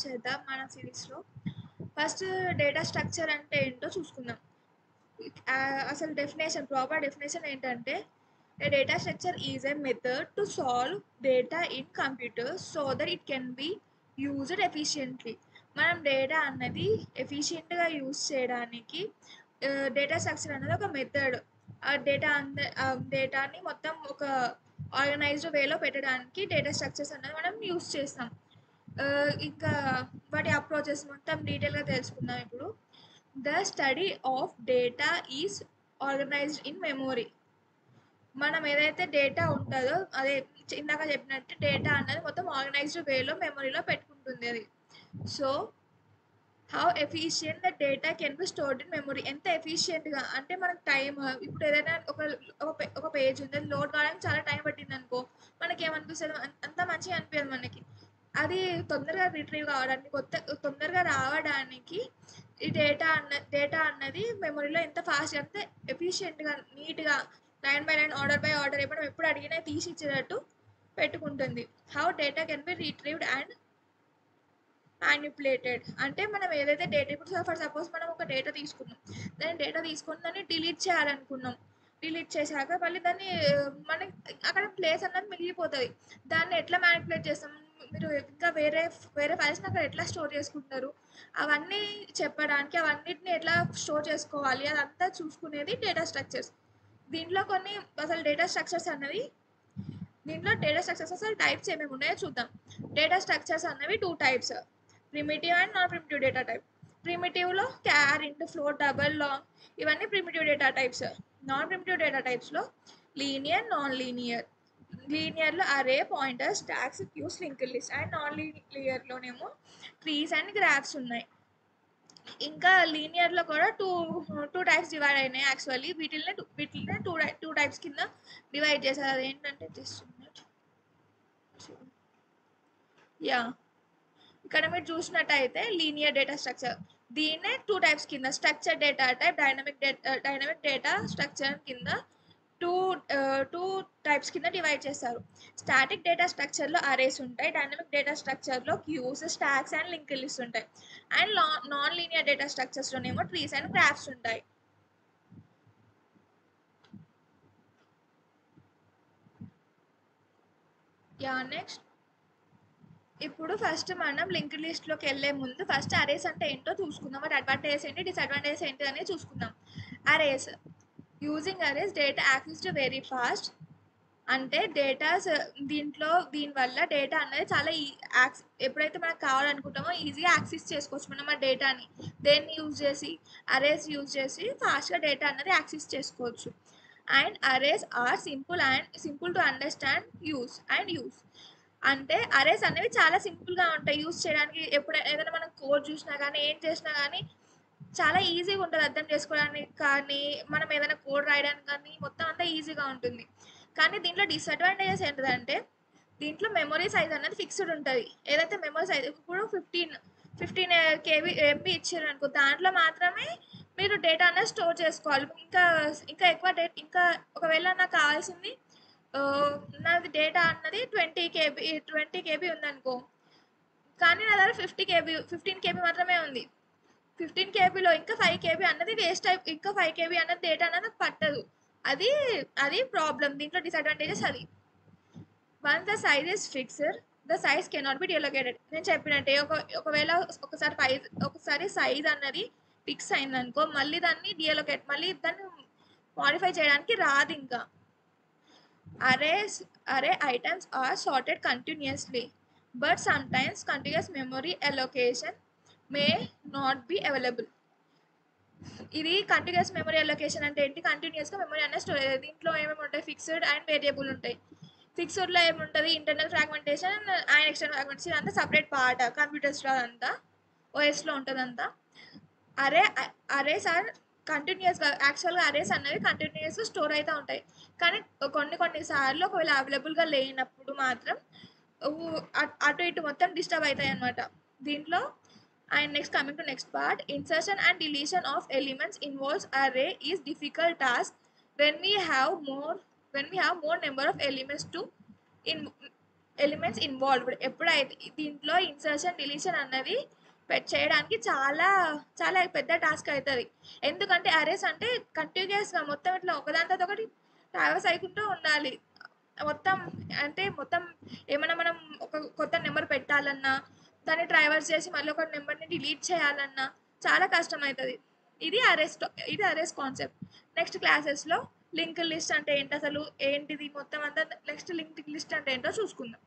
Start చేద్దాం మన సిరీస్లో. ఫస్ట్ డేటా స్ట్రక్చర్ అంటే ఏంటో చూసుకుందాం. అసలు ప్రాపర్ డెఫినేషన్ ఏంటంటే a data structure is a method to solve data in computers so that it can be used efficiently. మనం డేటా అన్నది ఎఫిషియెంట్గా యూజ్ చేయడానికి డేటా స్ట్రక్చర్ అనేది ఒక మెథడ్. ఆ డేటాని మొత్తం ఒక ఆర్గనైజ్డ్ వేలో పెట్టడానికి డేటా స్ట్రక్చర్స్ అనేది మనం యూజ్ చేస్తాం. ఇంకా వాటి అప్రోచెస్ మొత్తం డీటెయిల్గా తెలుసుకుందాం ఇప్పుడు. The study of data is organised in memory. మనం ఏదైతే డేటా ఉంటుందో అదే ఇందాక చెప్పినట్టు డేటా అన్నది మొత్తం ఆర్గనైజ్డ్ వేలో మెమొరీలో పెట్టుకుంటుంది అది. So how efficient the data can be stored in memory. ఎంత ఎఫిషియెంట్గా అంటే మనకు టైం, ఇప్పుడు ఏదైనా ఒక పేజ్ ఉంది, అది లోడ్ కావడానికి చాలా టైం పట్టింది అనుకో, మనకి ఏమనిపిస్తుంది, అంత మంచిగా అనిపించదు మనకి. అది తొందరగా రిట్రీవ్ కావడానికి, తొందరగా రావడానికి ఈ డేటా అన్నది మెమొరీలో ఎంత ఫాస్ట్గా, ఎంత ఎఫిషియెంట్గా, నీట్గా, line by line, order by order మనం ఎప్పుడు అడిగినా తీసి ఇచ్చేటట్టు పెట్టుకుంటుంది. How data can be retrieved and manipulated అంటే మనం ఏదైతే డేటా, ఇప్పుడు ఫర్ సపోజ్ మనం ఒక డేటా తీసుకున్నాం, దాన్ని డిలీట్ చేయాలనుకున్నాం. డిలీట్ చేశాక మళ్ళీ దాన్ని మనకి అక్కడ ప్లేస్ అన్నది మిగిలిపోతుంది. దాన్ని ఎట్లా మ్యానిపులేట్ చేస్తాం, మీరు ఇంకా వేరే ఫైల్స్ని అక్కడ ఎట్లా స్టోర్ చేసుకుంటారు, అవన్నీ చెప్పడానికి, అవన్నిటిని ఎట్లా స్టోర్ చేసుకోవాలి అదంతా చూసుకునేది డేటా స్ట్రక్చర్స్. దీంట్లో అసలు డేటా స్ట్రక్చర్స్ అసలు టైప్స్ ఏమేమి ఉన్నాయో చూద్దాం. డేటా స్ట్రక్చర్స్ అన్నవి 2 types, primitive and non primitive data type. ప్రిమిటివ్లో char, int, float, double, long ఇవన్నీ primitive data types. Non primitive data టైప్స్లో లీనియర్, నాన్ లీనియర్. లీనియర్లో array, pointer, stacks, queues, linked list. And non లీనియర్లోనేమో trees and graphs ఉన్నాయి. ఇంకా లీనియర్లో కూడా two types divide అయినాయి యాక్చువల్లీ. వీటిని టూ టైప్స్ కింద డివైడ్ చేశారు. అదేంటంటే యా, ఇక్కడ మీరు చూసినట్టయితే లీనియర్ డేటా స్ట్రక్చర్, దీన్నే 2 టైప్స్ కింద, structure data type, dynamic data structure కింద టూ టైప్స్ కింద డివైడ్ చేస్తారు. స్టాటిక్ డేటా స్ట్రక్చర్లో అరేస్ ఉంటాయి, డైనమిక్ డేటా స్ట్రక్చర్లో queues, stacks and linked list ఉంటాయి. అండ్ నాన్ లీనియర్ డేటా స్ట్రక్చర్స్లోనేమో ట్రీస్ అండ్ గ్రాఫ్స్ ఉంటాయి. యా, నెక్స్ట్ ఇప్పుడు ఫస్ట్ మనం లింక్డ్ లిస్ట్లోకి వెళ్ళే ముందు ఫస్ట్ అరేస్ అంటే ఏంటో చూసుకుందాం. వాటి అడ్వాంటేజెస్ ఏంటి, డిసడ్వాంటేజెస్ ఏంటి అనేది చూసుకుందాం. Arrays, using arrays data access to very fast. అంటే దీనివల్ల డేటా అనేది చాలా ఎప్పుడైతే మనకు కావాలనుకుంటామో ఈజీగా యాక్సెస్ చేసుకోవచ్చు మనం ఆ డేటాని. దేన్ని యూజ్ చేసి, అరేస్ యూజ్ చేసి ఫాస్ట్గా డేటా అనేది యాక్సెస్ చేసుకోవచ్చు. And arrays are simple to understand use. అంటే అరేస్ అనేవి చాలా సింపుల్గా ఉంటాయి యూజ్ చేయడానికి. ఏదైనా మనం కోడ్ చూసినా కానీ ఏం చేసినా కానీ చాలా ఈజీగా ఉంటుంది అర్థం చేసుకోవడానికి, కానీ మనం ఏదైనా కోడ్ రాయడానికి కానీ మొత్తం అంతా ఈజీగా ఉంటుంది. కానీ దీంట్లో డిసడ్వాంటేజెస్ ఏంటంటే దీంట్లో మెమొరీ సైజ్ అనేది ఫిక్స్డ్ ఉంటుంది. ఏదైతే మెమొరీ సైజ్ ఇప్పుడు 15 MB ఇచ్చారు అనుకో, దాంట్లో మాత్రమే మీరు డేటా అనేది స్టోర్ చేసుకోవాలి. ఇంకా ఎక్కువ ఇంకా ఒకవేళ నాకు కావాల్సింది నాది డేటా అన్నది 20 KB ఉందనుకో, కానీ నా దగ్గర 15 KB మాత్రమే ఉంది. 15 KBలో ఇంకా 5 KB అన్నది వేస్ట్ ఇంకా 5 KB అన్నది డేటా అన్నది నాకు పట్టదు. అది ప్రాబ్లం, దీంట్లో డిసడ్వాంటేజెస్ అది. Once the size is fixed, the size cannot be deallocated. నేను చెప్పినట్టే ఒకవేళ ఒకసారి సైజ్ అన్నది ఫిక్స్ అయిందనుకో, మళ్ళీ దాన్ని మాడిఫై చేయడానికి రాదు. ఇంకా array items are sorted continuously, but sometimes continuous memory allocation may not be available. ఇది కంటిన్యూస్ మెమరీ అలొకేషన్ అంటే ఏంటి, కంటిన్యూస్గా మెమరీ అనే స్టోర్. దీంట్లో ఏమేమి ఉంటాయి, ఫిక్స్డ్ అండ్ వేరియబుల్ ఉంటాయి. ఫిక్స్డ్లో ఏముంటుంది, internal fragmentation and external fragmentation, అంతా సపరేట్ పార్ట్ కంప్యూటర్స్లో, అంతా ఓఎస్లో ఉంటుంది అంతా. అరేస్ ఆర్ కంటిన్యూస్గా, యాక్చువల్గా అరేస్ అనేవి కంటిన్యూస్గా స్టోర్ అవుతూ ఉంటాయి. కానీ కొన్నిసార్లు ఒకవేళ అవైలబుల్గా లేనప్పుడు మాత్రం అటు ఇటు మొత్తం డిస్టర్బ్ అవుతాయి అన్నమాట దీంట్లో. And coming to next part, insertion and deletion of elements involves array is difficult task when we have more number of elements to elements involved. ఎప్పుడైతే దీంట్లో ఇన్సర్షన్ డిలీషన్ అన్నది చేయడానికి చాలా చాలా పెద్ద టాస్క్ అవుతుంది. ఎందుకంటే అరేస్ అంటే కంటిన్యూస్గా మొత్తం ఇట్లా ఒకదాని తర్వాత ఒకటి ట్రావెల్స్ అయ్యుకుంటూ ఉండాలి. మొత్తం అంటే మొత్తం ఏమైనా మనం ఒక కొత్త నెంబర్ పెట్టాలన్నా దాన్ని ట్రావెల్స్ చేసి మళ్ళీ ఒక నెంబర్ని డిలీట్ చేయాలన్నా చాలా కష్టం అవుతుంది. ఇది అరేస్ కాన్సెప్ట్. నెక్స్ట్ క్లాసెస్లో లింక్ లిస్ట్ అంటే ఏంటి, అసలు ఏంటిది మొత్తం అంతా, నెక్స్ట్ లింక్ లిస్ట్ అంటే ఏంటో చూసుకుందాం.